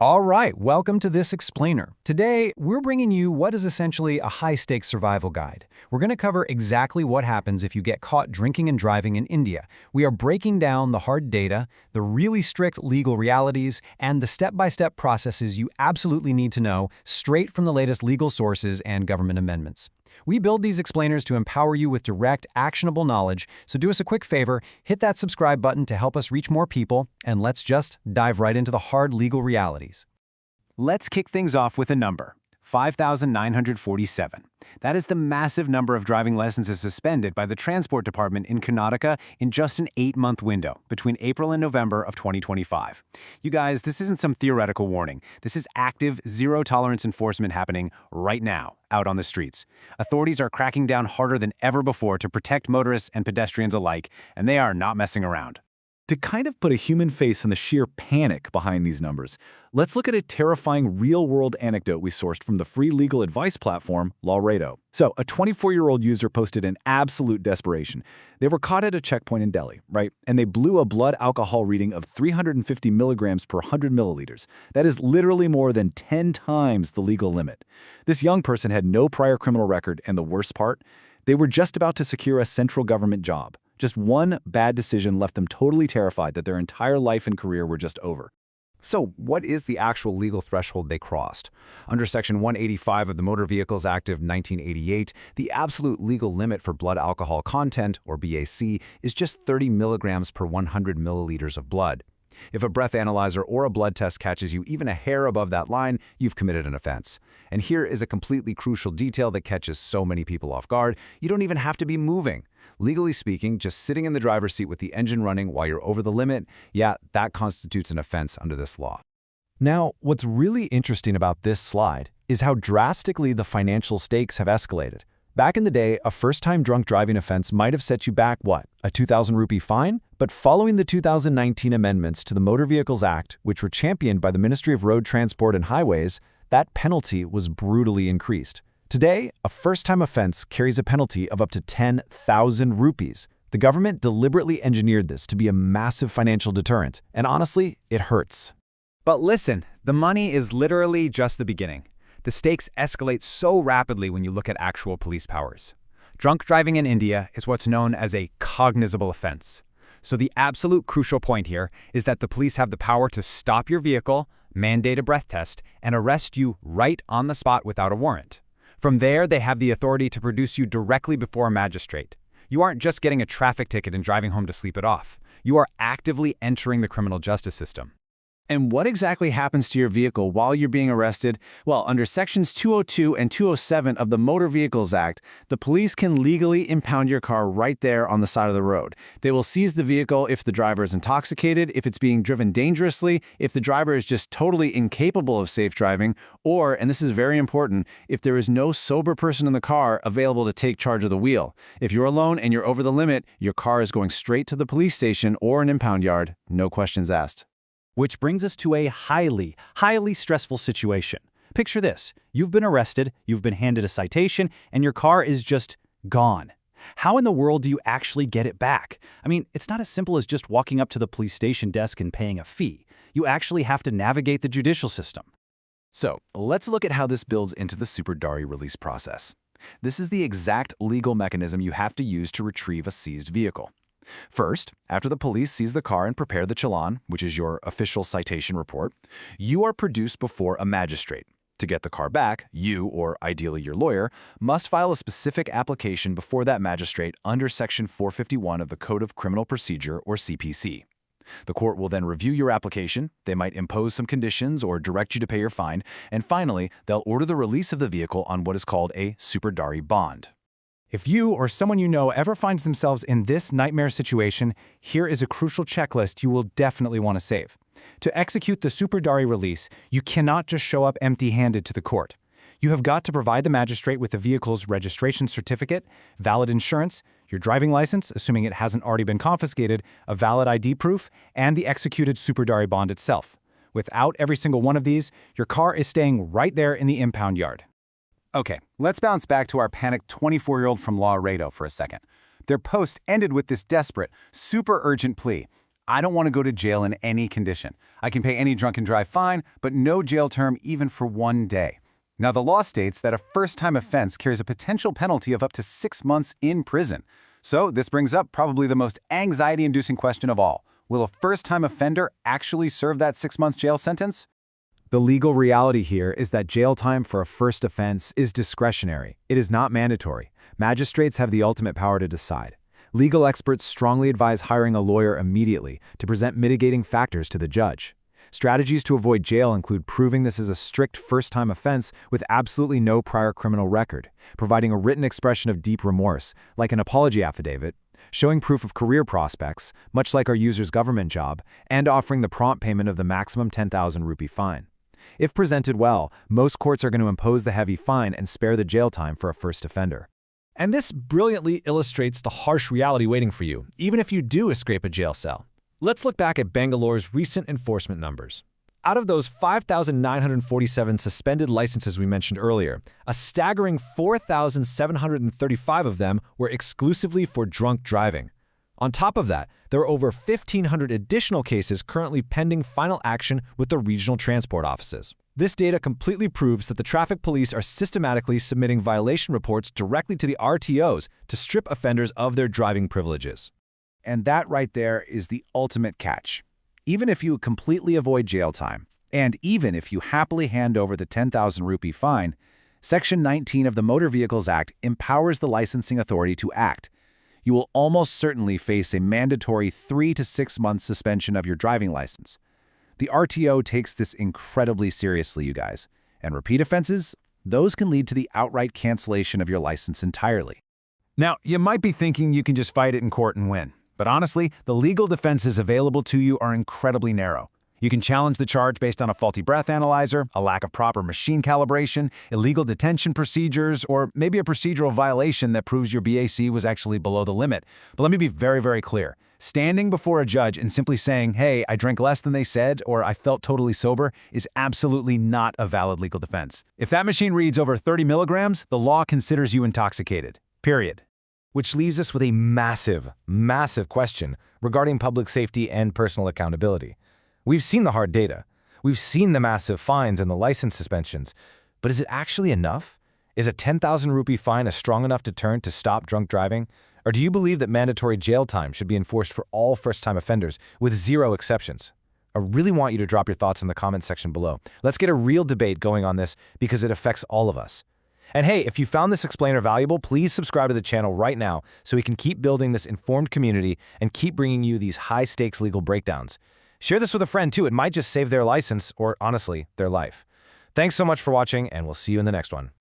All right, welcome to this explainer. Today, we're bringing you what is essentially a high-stakes survival guide. We're going to cover exactly what happens if you get caught drinking and driving in India. We are breaking down the hard data, the really strict legal realities, and the step-by-step processes you absolutely need to know straight from the latest legal sources and government amendments. We build these explainers to empower you with direct, actionable knowledge, so do us a quick favor, hit that subscribe button to help us reach more people, and let's just dive right into the hard legal realities. Let's kick things off with a number, 5,947. That is the massive number of driving licenses suspended by the Transport Department in Karnataka in just an 8-month window between April and November of 2025. You guys, this isn't some theoretical warning. This is active, zero-tolerance enforcement happening right now, out on the streets. Authorities are cracking down harder than ever before to protect motorists and pedestrians alike, and they are not messing around. To kind of put a human face on the sheer panic behind these numbers, let's look at a terrifying real-world anecdote we sourced from the free legal advice platform Laredo. So, a 24-year-old user posted in absolute desperation. They were caught at a checkpoint in Delhi, right? And they blew a blood alcohol reading of 350 milligrams per 100 milliliters. That is literally more than 10 times the legal limit. This young person had no prior criminal record, and the worst part? They were just about to secure a central government job. Just one bad decision left them totally terrified that their entire life and career were just over. So, what is the actual legal threshold they crossed? Under Section 185 of the Motor Vehicles Act of 1988, the absolute legal limit for blood alcohol content, or BAC, is just 30 milligrams per 100 milliliters of blood. If a breath analyzer or a blood test catches you even a hair above that line, you've committed an offense. And here is a completely crucial detail that catches so many people off guard: you don't even have to be moving. Legally speaking, just sitting in the driver's seat with the engine running while you're over the limit, yeah, that constitutes an offense under this law. Now, what's really interesting about this slide is how drastically the financial stakes have escalated. Back in the day, a first-time drunk driving offense might have set you back, what, a 2,000 rupee fine? But following the 2019 amendments to the Motor Vehicles Act, which were championed by the Ministry of Road Transport and Highways, that penalty was brutally increased. Today, a first-time offense carries a penalty of up to 10,000 rupees. The government deliberately engineered this to be a massive financial deterrent, and honestly, it hurts. But listen, the money is literally just the beginning. The stakes escalate so rapidly when you look at actual police powers. Drunk driving in India is what's known as a cognizable offense. So the absolute crucial point here is that the police have the power to stop your vehicle, mandate a breath test, and arrest you right on the spot without a warrant. From there, they have the authority to produce you directly before a magistrate. You aren't just getting a traffic ticket and driving home to sleep it off. You are actively entering the criminal justice system. And what exactly happens to your vehicle while you're being arrested? Well, under Sections 202 and 207 of the Motor Vehicles Act, the police can legally impound your car right there on the side of the road. They will seize the vehicle if the driver is intoxicated, if it's being driven dangerously, if the driver is just totally incapable of safe driving, or, and this is very important, if there is no sober person in the car available to take charge of the wheel. If you're alone and you're over the limit, your car is going straight to the police station or an impound yard, no questions asked. Which brings us to a highly stressful situation. Picture this: you've been arrested, you've been handed a citation, and your car is just gone. How in the world do you actually get it back? I mean, it's not as simple as just walking up to the police station desk and paying a fee. You actually have to navigate the judicial system. So, let's look at how this builds into the Super Dari release process. This is the exact legal mechanism you have to use to retrieve a seized vehicle. First, after the police seize the car and prepare the challan, which is your official citation report, you are produced before a magistrate. To get the car back, you, or ideally your lawyer, must file a specific application before that magistrate under Section 451 of the Code of Criminal Procedure, or CPC. The court will then review your application, they might impose some conditions or direct you to pay your fine, and finally, they'll order the release of the vehicle on what is called a Super Dari bond. If you or someone you know ever finds themselves in this nightmare situation, here is a crucial checklist you will definitely want to save. To execute the Super Dari release, you cannot just show up empty-handed to the court. You have got to provide the magistrate with the vehicle's registration certificate, valid insurance, your driving license, assuming it hasn't already been confiscated, a valid ID proof, and the executed Super Dari bond itself. Without every single one of these, your car is staying right there in the impound yard. Okay, let's bounce back to our panicked 24-year-old from Laredo for a second. Their post ended with this desperate, super urgent plea: I don't want to go to jail in any condition. I can pay any drunken drive fine, but no jail term even for 1 day. Now, the law states that a first-time offense carries a potential penalty of up to 6 months in prison. So this brings up probably the most anxiety-inducing question of all. Will a first-time offender actually serve that 6-month jail sentence? The legal reality here is that jail time for a first offense is discretionary. It is not mandatory. Magistrates have the ultimate power to decide. Legal experts strongly advise hiring a lawyer immediately to present mitigating factors to the judge. Strategies to avoid jail include proving this is a strict first-time offense with absolutely no prior criminal record, providing a written expression of deep remorse, like an apology affidavit, showing proof of career prospects, much like our user's government job, and offering the prompt payment of the maximum 10,000 rupee fine. If presented well, most courts are going to impose the heavy fine and spare the jail time for a first offender. And this brilliantly illustrates the harsh reality waiting for you, even if you do escape a jail cell. Let's look back at Bangalore's recent enforcement numbers. Out of those 5,947 suspended licenses we mentioned earlier, a staggering 4,735 of them were exclusively for drunk driving. On top of that, there are over 1,500 additional cases currently pending final action with the regional transport offices. This data completely proves that the traffic police are systematically submitting violation reports directly to the RTOs to strip offenders of their driving privileges. And that right there is the ultimate catch. Even if you completely avoid jail time, and even if you happily hand over the 10,000 rupee fine, Section 19 of the Motor Vehicles Act empowers the licensing authority to act. You will almost certainly face a mandatory 3 to 6 month suspension of your driving license. The RTO takes this incredibly seriously, you guys. And repeat offenses? Those can lead to the outright cancellation of your license entirely. Now, you might be thinking you can just fight it in court and win. But honestly, the legal defenses available to you are incredibly narrow. You can challenge the charge based on a faulty breath analyzer, a lack of proper machine calibration, illegal detention procedures, or maybe a procedural violation that proves your BAC was actually below the limit. But let me be very, very clear. Standing before a judge and simply saying, hey, I drank less than they said, or I felt totally sober, is absolutely not a valid legal defense. If that machine reads over 30 milligrams, the law considers you intoxicated. Period. Which leaves us with a massive, massive question regarding public safety and personal accountability. We've seen the hard data. We've seen the massive fines and the license suspensions. But is it actually enough? Is a 10,000 rupee fine a strong enough deterrent to stop drunk driving? Or do you believe that mandatory jail time should be enforced for all first-time offenders with zero exceptions? I really want you to drop your thoughts in the comments section below. Let's get a real debate going on this because it affects all of us. And hey, if you found this explainer valuable, please subscribe to the channel right now so we can keep building this informed community and keep bringing you these high-stakes legal breakdowns. Share this with a friend too. It might just save their license or, honestly, their life. Thanks so much for watching, and we'll see you in the next one.